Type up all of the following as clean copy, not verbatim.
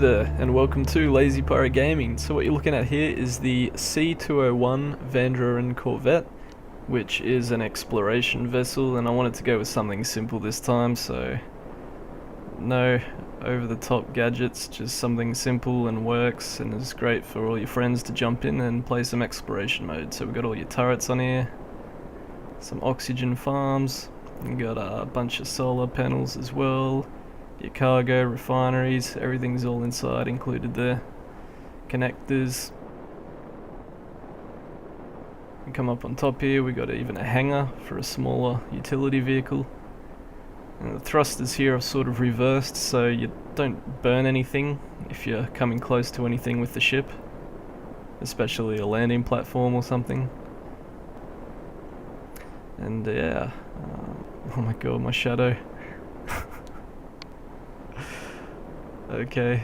there, and welcome to Lazy Pirate Gaming. So what you're looking at here is the C201 Vandraren Corvette, which is an exploration vessel, and I wanted to go with something simple this time, so no over-the-top gadgets, just something simple and works and is great for all your friends to jump in and play some exploration mode. So we've got all your turrets on here, some oxygen farms, we've got a bunch of solar panels as well, your cargo, refineries, everything's all inside included there. Connectors. We come up on top here, we got even a hangar for a smaller utility vehicle. And the thrusters here are sort of reversed, so you don't burn anything if you're coming close to anything with the ship, especially a landing platform or something. And yeah, oh my god, my shadow. Okay.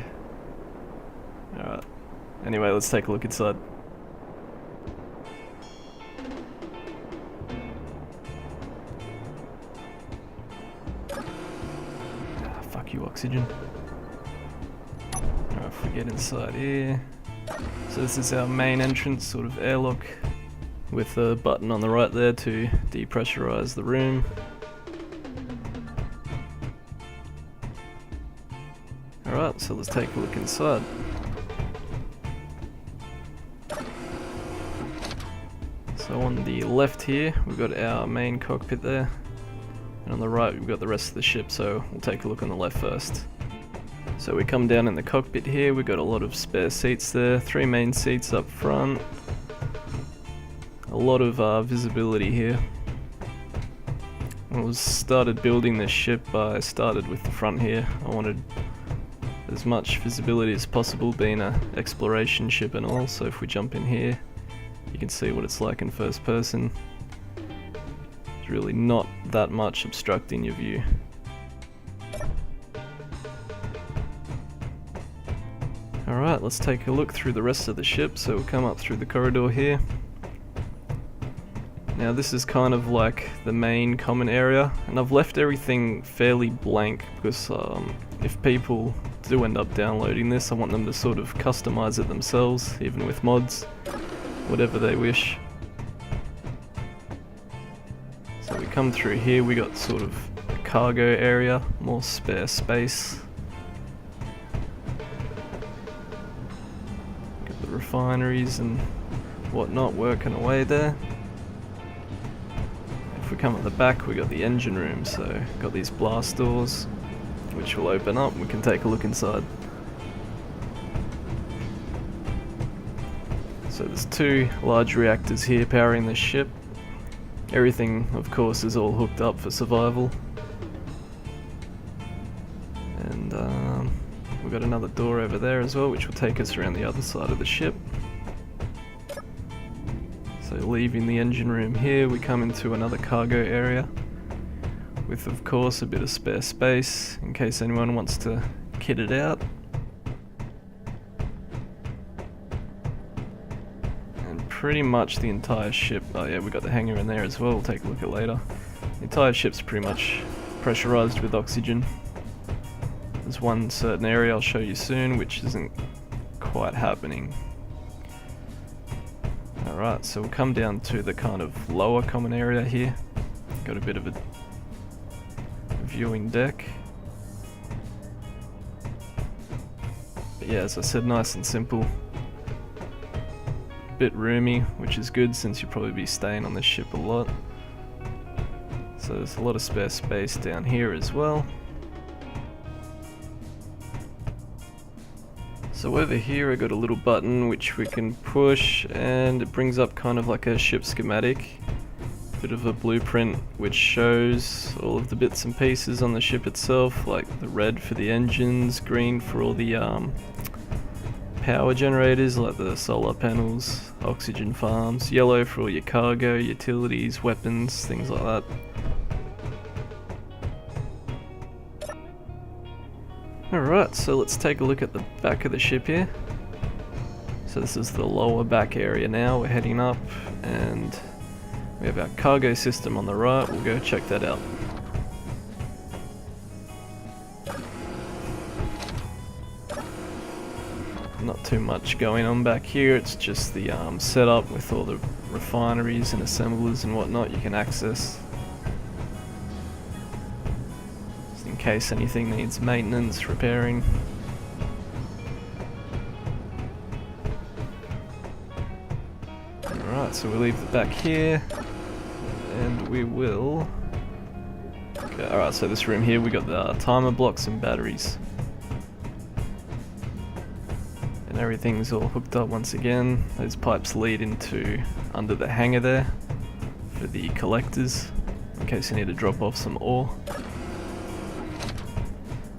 Alright. Anyway, let's take a look inside. Ah, fuck you, oxygen. Alright, if we get inside here. So this is our main entrance, sort of airlock, with a button on the right there to depressurize the room. Alright, so let's take a look inside. So on the left here, we've got our main cockpit there, and on the right we've got the rest of the ship, so we'll take a look on the left first. So we come down in the cockpit here, we've got a lot of spare seats there, 3 main seats up front, a lot of visibility here. When I started building this ship, I started with the front here. I wanted as much visibility as possible, being an exploration ship and all, so if we jump in here you can see what it's like in first person. There's really not that much obstructing your view. Alright, let's take a look through the rest of the ship. So we'll come up through the corridor here. Now this is kind of like the main common area, and I've left everything fairly blank because if people do end up downloading this, I want them to sort of customize it themselves, even with mods, whatever they wish. So we come through here, we got sort of a cargo area, more spare space. Got the refineries and whatnot working away there. If we come at the back, we got the engine room, so got these blast doors which will open up. We can take a look inside. So there's 2 large reactors here powering this ship. Everything, of course, is all hooked up for survival. And we've got another door over there as well, which will take us around the other side of the ship. So leaving the engine room here, we come into another cargo area with, of course, a bit of spare space in case anyone wants to kit it out. And pretty much the entire ship, oh yeah, we got the hangar in there as well, we'll take a look at later. The entire ship's pretty much pressurized with oxygen. There's one certain area I'll show you soon which isn't quite happening. Alright, so we'll come down to the kind of lower common area here. Got a bit of a viewing deck. But yeah, as I said, nice and simple. Bit roomy, which is good since you'll probably be staying on this ship a lot. So there's a lot of spare space down here as well. So over here I got a little button which we can push, and it brings up kind of like a ship schematic. Bit of a blueprint which shows all of the bits and pieces on the ship itself, like the red for the engines, green for all the power generators like the solar panels, oxygen farms, yellow for all your cargo, utilities, weapons, things like that. Alright, so let's take a look at the back of the ship here. So this is the lower back area now, we're heading up, and we have our cargo system on the right. We'll go check that out. not too much going on back here. It's just the setup with all the refineries and assemblers and whatnot you can access. Just in case anything needs maintenance, repairing. Alright, so we'll leave it back here. And we will... Okay, alright, so this room here we got the timer blocks and batteries. And everything's all hooked up once again. Those pipes lead into under the hangar there for the collectors in case you need to drop off some ore.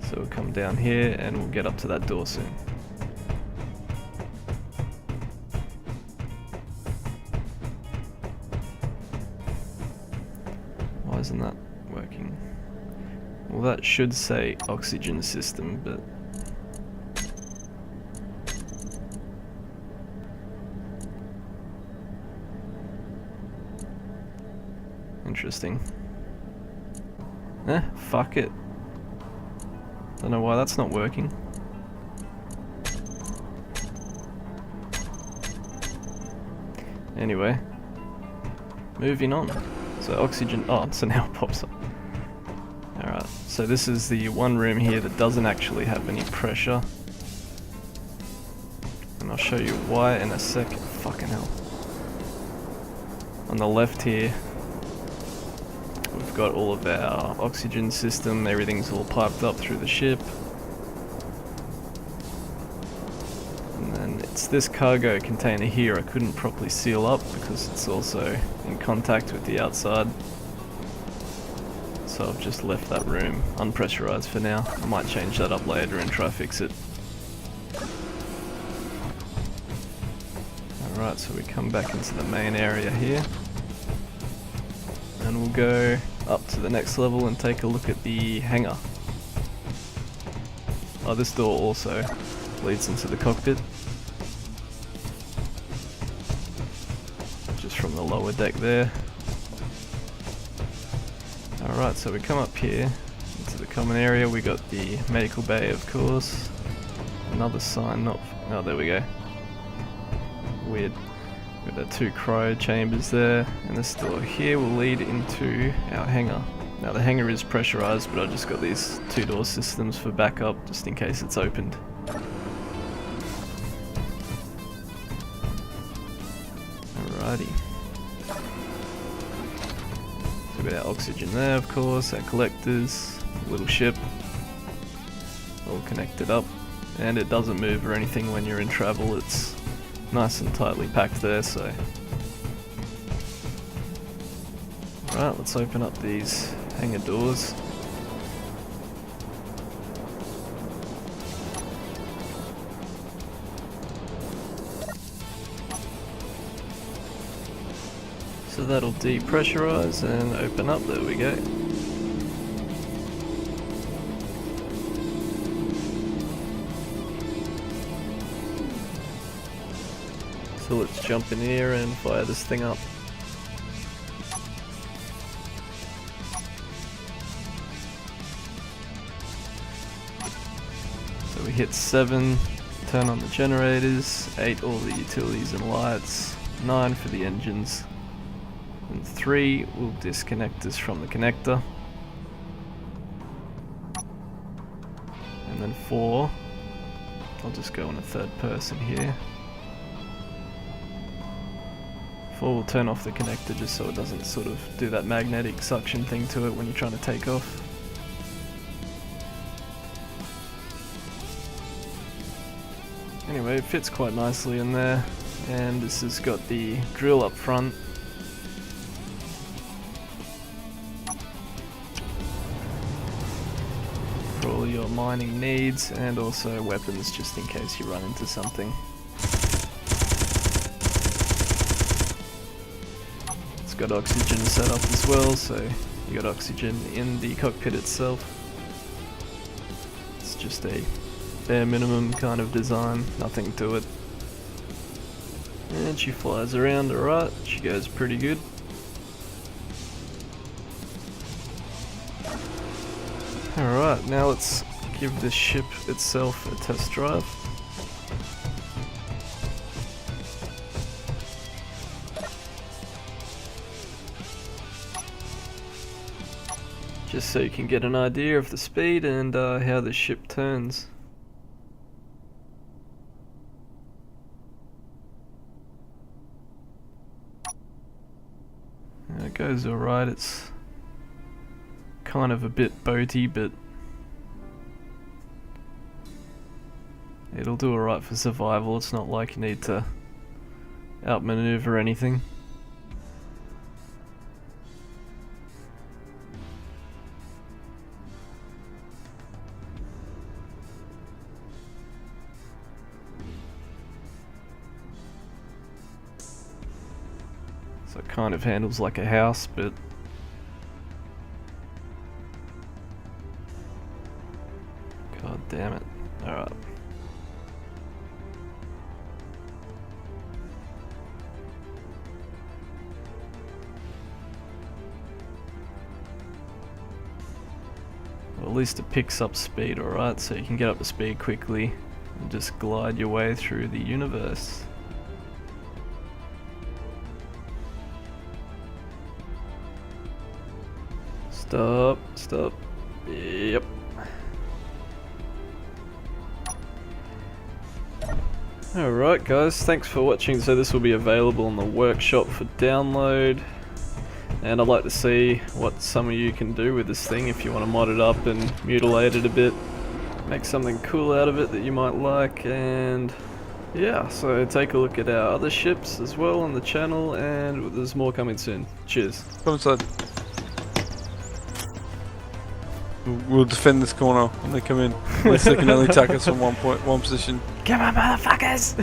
So we'll come down here and we'll get up to that door soon. Why isn't that working? Well, that should say oxygen system, but interesting. Fuck it. Don't know why that's not working. Anyway, moving on. So oxygen, oh, so now it pops up. Alright, so this is the one room here that doesn't actually have any pressure. And I'll show you why in a second. Fucking hell. On the left here, we've got all of our oxygen system, everything's all piped up through the ship. And then it's this cargo container here I couldn't properly seal up because it's also in contact with the outside. So I've just left that room unpressurized for now. I might change that up later and try fix it. Alright, so we come back into the main area here. And we'll go up to the next level and take a look at the hangar. Oh, this door also leads into the cockpit. Just from the lower deck there. Alright, so we come up here into the common area. We got the medical bay, of course. Another sign, not... Oh, there we go. Weird. We've got the two cryo chambers there, and this door here will lead into our hangar. Now the hangar is pressurized, but I just got these two door systems for backup, just in case it's opened. Alrighty. So we've got our oxygen there, of course, our collectors, little ship, all connected up, and it doesn't move or anything when you're in travel. It's nice and tightly packed there, so... Right, let's open up these hangar doors. So that'll depressurize and open up, there we go. So let's jump in here and fire this thing up. So we hit 7, turn on the generators, 8 all the utilities and lights, 9 for the engines, and 3 will disconnect us from the connector. And then 4, I'll just go in a third person here. 4 will turn off the connector just so it doesn't sort of do that magnetic suction thing to it when you're trying to take off. Anyway, it fits quite nicely in there, and this has got the drill up front. For all your mining needs, and also weapons just in case you run into something. Got oxygen set up as well, so you got oxygen in the cockpit itself. It's just a bare minimum kind of design, nothing to it. And she flies around alright, she goes pretty good. Alright, now let's give this ship itself a test drive. just so you can get an idea of the speed and how the ship turns. It goes alright, it's kind of a bit boaty, but it'll do alright for survival. It's not like you need to outmaneuver anything. So it kind of handles like a house, but god damn it. Alright. Well, at least it picks up speed, alright, so you can get up to speed quickly and just glide your way through the universe. Stop, stop. Yep. Alright guys, thanks for watching. So this will be available in the workshop for download. And I'd like to see what some of you can do with this thing if you want to mod it up and mutilate it a bit. Make something cool out of it that you might like, and yeah, so take a look at our other ships as well on the channel, and there's more coming soon. Cheers. Come inside. We'll defend this corner when they come in. Unless they can only attack us from one position. Come on, motherfuckers!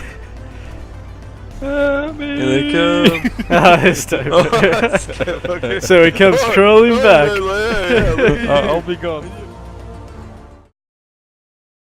Here they come. It's dope. So he comes crawling back. I'll be gone.